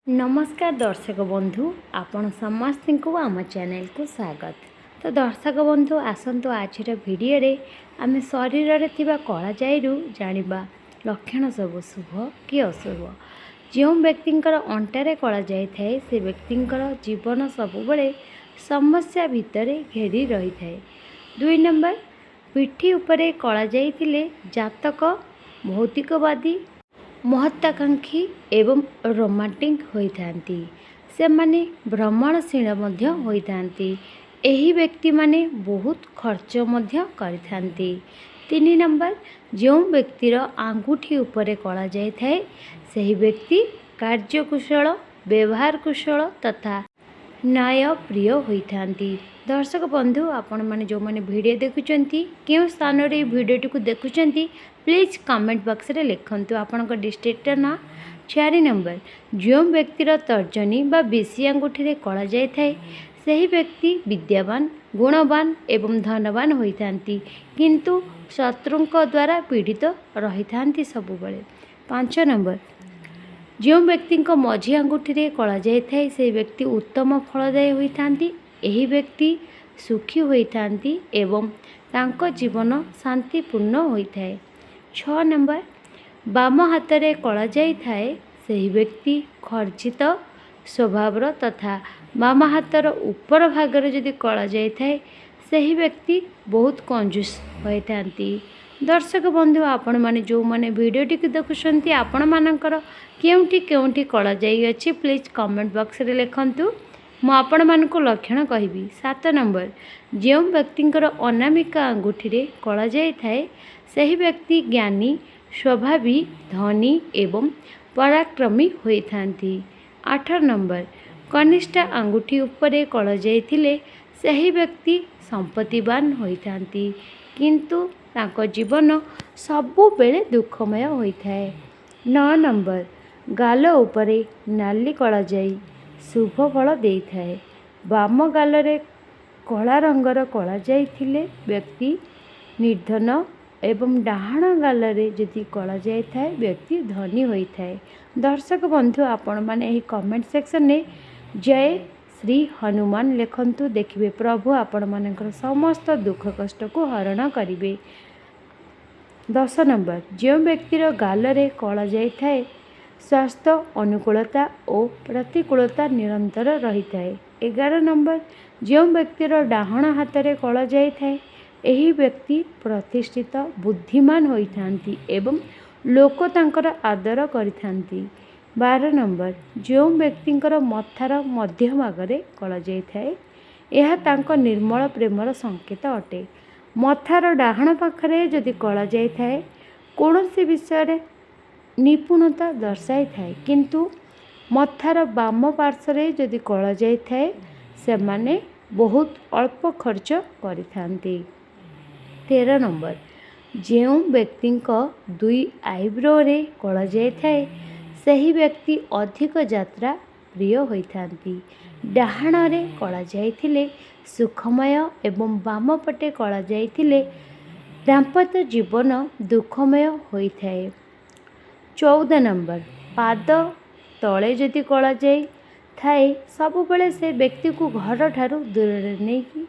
नमस्कार दर्शक बंधु आपण समस्त को आम चैनल को स्वागत। तो दर्शक बंधु आसतु आज भिडियो रे आम शरीर में थिबा कला जाइरु जानिबा लक्षण सब शुभ कि अशुभ। जो व्यक्तिंकर अंटारे कला जाई थाए से व्यक्तिंकर जीवन सबुबले समस्या भितर घेरी रही थाए। 2 नंबर पिठी उपरे कला जाइथिले जातक भौतिकवादी महत्वाकांक्षी एवं रोमांटिक होइथांती। से माने भ्रमणशील मध्य होइथांती। एही व्यक्ति माने बहुत खर्च मध्य करिथांती। 3 नंबर जो व्यक्तिर आंगुठी उपरे कला जाय थाए सही व्यक्ति कार्यकुशल व्यवहार कुशल तथा न्याय प्रिय होइथांती। दर्शक बंधु आपण माने जो माने वीडियो देखुचंती क्यों स्थान रे वीडियोटी को देखुचंती प्लीज कमेंट बॉक्स रे लिखंतु आपनक डिस्ट्रिक्ट ना। 4 नंबर जो व्यक्तिर तर्जनी बा बेसी अंगूठी रे कला जाय थाए सही व्यक्ति विद्यावान गुणवान एवं धनवान होइथांती किंतु शत्रुंक द्वारा पीड़ित रहिथांती सबुबले। 5 नंबर जो व्यक्ति मझी अंगूठी रे कला जाय थाए से व्यक्ति उत्तम फलदायी होइथांती। एही व्यक्ति सुखी होइथांती एवं तांको जीवन शांतिपूर्ण होइथाए। 6 नंबर बाम हाथ रे कला जाय थाए सही व्यक्ति खर्चित स्वभावर तथा बाम हाथर ऊपर भागर जदि कला जाय थाए सही व्यक्ति बहुत कंजूस होइथांती। दर्शक बंधु आपण माने जो माने वीडियोटी को देखुछंती आपण मानकर केउंठी कला जाई अछि प्लीज कमेंट बॉक्स रे लिखंतु मु आपण मानकु लक्षण कहिबी। 7 नंबर जो व्यक्तिंकर अनामिका अंगूठी रे कला जाय थाए सही व्यक्ति ज्ञानी स्वभावी धनी एवं पराक्रमी होइथांती। 8 नंबर कनिष्ठ अंगूठी उपरे कला जाइथिले सही व्यक्ति संपत्तिवान होइथांती किंतु तांको जीवन सबु बेले दुखमय होइथाए। 9 नंबर गाल उपरे नाली कला जाई शुभ फल देइथाए। बाम गाल रे कला रंगर कला जाइथिले व्यक्ति निर्धन एवं डाहाण गाल रे जदि कला जाय थाए व्यक्ति धनी होइथाए। दर्शक बंधु आपण माने एही कमेंट सेक्शन में जय श्री हनुमान लिखंतु देखिबे प्रभु आपण मानकर समस्त दुख कष्ट को हरण करिवे। 10 नंबर जो व्यक्तिर गाल रे कला जाय थाए स्वास्थ्य अनुकूलता और प्रतिकूलता निरंतर रही थाए। 11 नंबर जो व्यक्तिर डाहाण हाथ रे कला जाय थाए एही व्यक्ति प्रतिष्ठित बुद्धिमान होइथांती एवं लोक तांकर आदर करिथांती। 12 नंबर जो व्यक्तिंकर मथार मध्य भागरे कला जाय थाए यह तांको निर्मल प्रेमर संकेत अटे। मथार डाहाण पाखरे जदि कला जाय थाए कौनसी विषय निपुणता दर्शाई थाए किंतु मथार बाम पार्श्वरे जदि कला जाय थाए से माने बहुत अल्प खर्च करिथांती। 13 नंबर जो व्यक्ति दुई आईब्रो रे कला जाय थाए सही व्यक्ति अधिक यात्रा प्रिय होइथांती। डाहाण रे कला जाइथिले सुखमय एवं बाम पटे कला जाइथिले दाम्पत्य जीवन दुखमय होइथाए। 14 नंबर पाद तले जदि कला जाय थाए सबुबले से व्यक्ति को घर ठारू दूर रे नेकी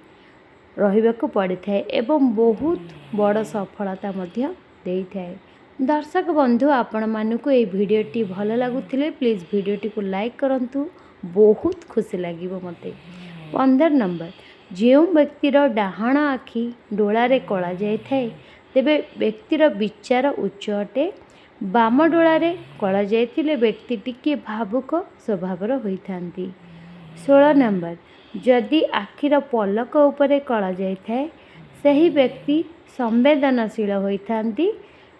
रहिबाकु पड़िथाए एवं बहुत बड़ सफलता मध्य देइथाए। दर्शक बंधु आपण मानकु ए वीडियोटी भल लागुथिले प्लीज वीडियोटी को लाइक करंतु बहुत खुशी लागिबो मते। 15 नंबर जो व्यक्तिर डाहाण आखि डोला रे कला जाय थाए तेबे व्यक्तिर विचार उच्च अटे। बाम डोला रे कला जाइथिले व्यक्ति टिके भावुक स्वभावर होइथांती। 16 नंबर जदि आखिर पलक उपरे कला जाय थाए सही व्यक्ति संवेदनशील होइथांती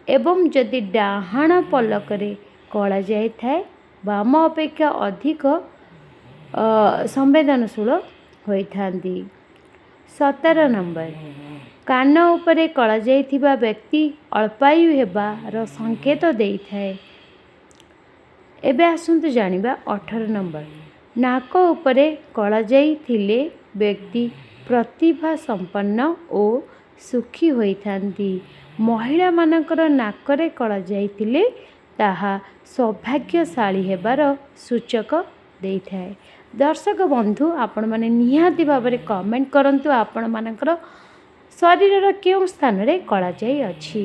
एवं जदि डाहाण पलक रे कला जाय थाए बाम अपेक्षा अधिक संवेदनशील होइथांती। 17 नंबर कान उपरे कला जाइथिबा व्यक्ति अल्पायु हेबार संकेत देइथाए। एबे आसंतु जानिबा 18 नंबर नाक उपरे कला जाइथिले व्यक्ति प्रतिभा संपन्न और सुखी होइथांती। महिला मानकर नाकरे कला जाइथिले ତାହା ସୌଭାଗ୍ୟଶାଳୀ ହେବାର ସୂଚକ ଦେଇଥାଏ। ଦର୍ଶକ ବନ୍ଧୁ ଆପଣମାନେ ନିହାତି ଭାବରେ କମେଣ୍ଟ କରନ୍ତୁ ଆପଣମାନଙ୍କର ଶରୀରର କେଉଁ ସ୍ଥାନରେ କଳାଜାଇ ଅଛି।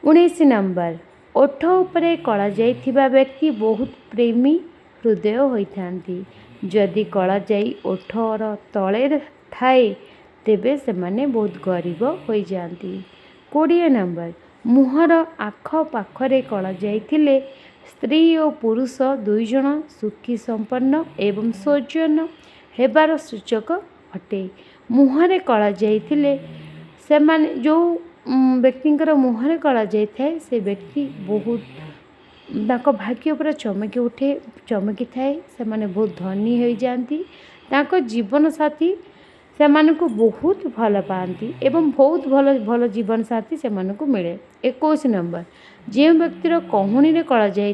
19 ନମ୍ବର, ଓଠ ଉପରେ କଳାଯାଇଥିବା ବ୍ୟକ୍ତି ବହୁତ ପ୍ରେମୀ ହୃଦୟ ହୋଇଥାନ୍ତି। ଯଦି କଳାଜାଇ ଓଠର ତଳେ ଥାଏ ତେବେ ସେମାନେ ବହୁତ ଗରିବ ହୋଇଯାଆନ୍ତି। 20 ନମ୍ବର, ମୁହଁର ଆଖପାଖରେ କଳାଜାଇ ଥିଲେ ସ୍ତ୍ରୀ ଓ ପୁରୁଷ ଦୁଇଜଣ ସୁଖୀ ସମ୍ପନ୍ନ ଏବଂ ସୌଜନ୍ୟ ହେବାର ସୂଚକ ଅଟେ। ମୁହଁରେ କଳାଜାଇ ଥିଲେ ସେମାନେ ଯେଉଁ ବ୍ୟକ୍ତିଙ୍କର ମୁହଁରେ କଳାଯାଇଥାଏ ସେ ବ୍ୟକ୍ତି ବହୁତ ତାଙ୍କ ଭାଗ୍ୟ ପୁରା ଚମକିଥାଏ। ସେମାନେ ବହୁତ ଧନୀ ହୋଇଯାଆନ୍ତି। ତାଙ୍କ ଜୀବନସାଥୀ ସେମାନଙ୍କୁ ବହୁତ ଭଲ ପାଆନ୍ତି ଏବଂ ବହୁତ ଭଲ ଜୀବନସାଥୀ ସେମାନଙ୍କୁ ମିଳେ। 21 ନମ୍ବର, ଯେଉଁ ବ୍ୟକ୍ତିର କହୁଣୀରେ କଳାଜାଇ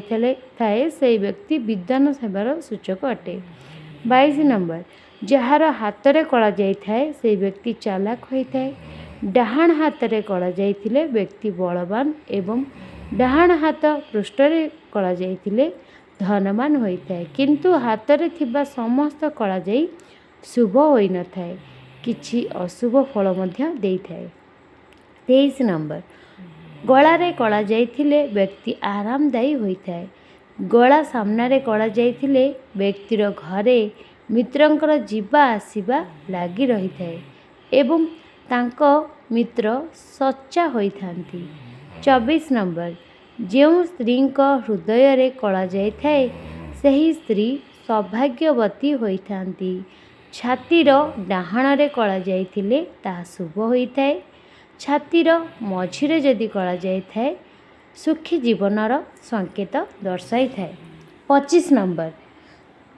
ଥାଏ ସେହି ବ୍ୟକ୍ତି ବିଦ୍ୱାନ ହେବାର ସୂଚକ ଅଟେ। 22 ନମ୍ବର, ଯାହାର ହାତରେ କଳାଜାଇ ଥାଏ ସେହି ବ୍ୟକ୍ତି ଚାଲାକ ହୋଇଥାଏ। ଡାହାଣ ହାତରେ କଳାଜାଇ ଥିଲେ ବ୍ୟକ୍ତି ବଳବାନ ଏବଂ ଡାହାଣ ହାତ ପୃଷ୍ଠରେ କଳାଜାଇ ଥିଲେ ଧନବାନ ହୋଇଥାଏ। କିନ୍ତୁ ହାତରେ ଥିବା ସମସ୍ତ କଳାଜାଇ ଶୁଭ ହୋଇନଥାଏ, କିଛି ଅଶୁଭ ଫଳ ମଧ୍ୟ ଦେଇଥାଏ। 23 ନମ୍ବର, ଗଳାରେ କଳାଜାଇ ଥିଲେ ବ୍ୟକ୍ତି ଆରାମଦାୟୀ ହୋଇଥାଏ। ଗଳା ସାମ୍ନାରେ କଳାଜାଇ ଥିଲେ ବ୍ୟକ୍ତିର ଘରେ ମିତ୍ରଙ୍କର ଯିବା ଆସିବା ଲାଗି ରହିଥାଏ ଏବଂ ତାଙ୍କ ମିତ୍ର ସଚ୍ଚା ହୋଇଥାନ୍ତି। 24 ନମ୍ବର, ଯେଉଁ ସ୍ତ୍ରୀଙ୍କ ହୃଦୟରେ କଳାଜାଇ ଥାଏ ସେହି ସ୍ତ୍ରୀ ସୌଭାଗ୍ୟବତୀ ହୋଇଥାନ୍ତି। ଛାତିର ଡାହାଣରେ କଳାଜାଇ ଥିଲେ ତାହା ଶୁଭ ହୋଇଥାଏ। ଛାତିର ମଝିରେ ଯଦି କଳାଜାଇ ଥାଏ ସୁଖୀ ଜୀବନର ସଂକେତ ଦର୍ଶାଇଥାଏ। 25 ନମ୍ବର,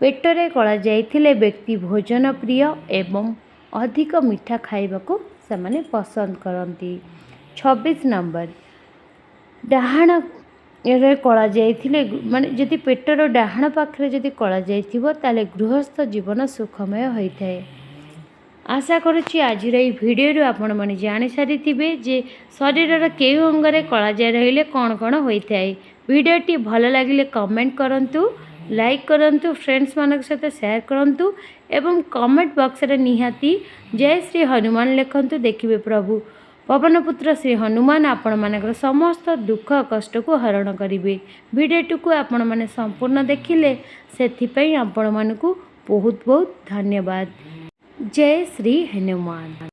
ପେଟରେ କଳାଜାଇ ଥିଲେ ବ୍ୟକ୍ତି ଭୋଜନ ପ୍ରିୟ ଏବଂ ଅଧିକ ମିଠା ଖାଇବାକୁ ସେମାନେ ପସନ୍ଦ କରନ୍ତି। 26 ନମ୍ବର, ଡାହାଣରେ କଳାଜାଇ ଥିଲେ ମାନେ ଯଦି ପେଟର ଡାହାଣ ପାଖରେ ଯଦି କଳାଜାଇ ଥିବ ତାହେଲେ ଗୃହସ୍ଥ ଜୀବନ ସୁଖମୟ ହୋଇଥାଏ। ଆଶା କରୁଛି ଆଜିର ଏହି ଭିଡ଼ିଓରୁ ଆପଣମାନେ ଜାଣିସାରିଥିବେ ଯେ ଶରୀରର କେଉଁ ଅଙ୍ଗରେ କଳାଜାଇ ରହିଲେ କ'ଣ କ'ଣ ହୋଇଥାଏ। ଭିଡ଼ିଓଟି ଭଲ ଲାଗିଲେ କମେଣ୍ଟ କରନ୍ତୁ, ଲାଇକ୍ କରନ୍ତୁ, ଫ୍ରେଣ୍ଡସ୍ମାନଙ୍କ ସହିତ ସେୟାର କରନ୍ତୁ ଏବଂ କମେଣ୍ଟ ବକ୍ସରେ ନିହାତି ଜୟ ଶ୍ରୀ ହନୁମାନ ଲେଖନ୍ତୁ। ଦେଖିବେ ପ୍ରଭୁ ପବନପୁତ୍ର ଶ୍ରୀ ହନୁମାନ ଆପଣମାନଙ୍କର ସମସ୍ତ ଦୁଃଖ କଷ୍ଟକୁ ହରଣ କରିବେ। ଭିଡ଼ିଓଟିକୁ ଆପଣମାନେ ସମ୍ପୂର୍ଣ୍ଣ ଦେଖିଲେ ସେଥିପାଇଁ ଆପଣମାନଙ୍କୁ ବହୁତ ବହୁତ ଧନ୍ୟବାଦ। ଜୟ ଶ୍ରୀ ହନୁମାନ।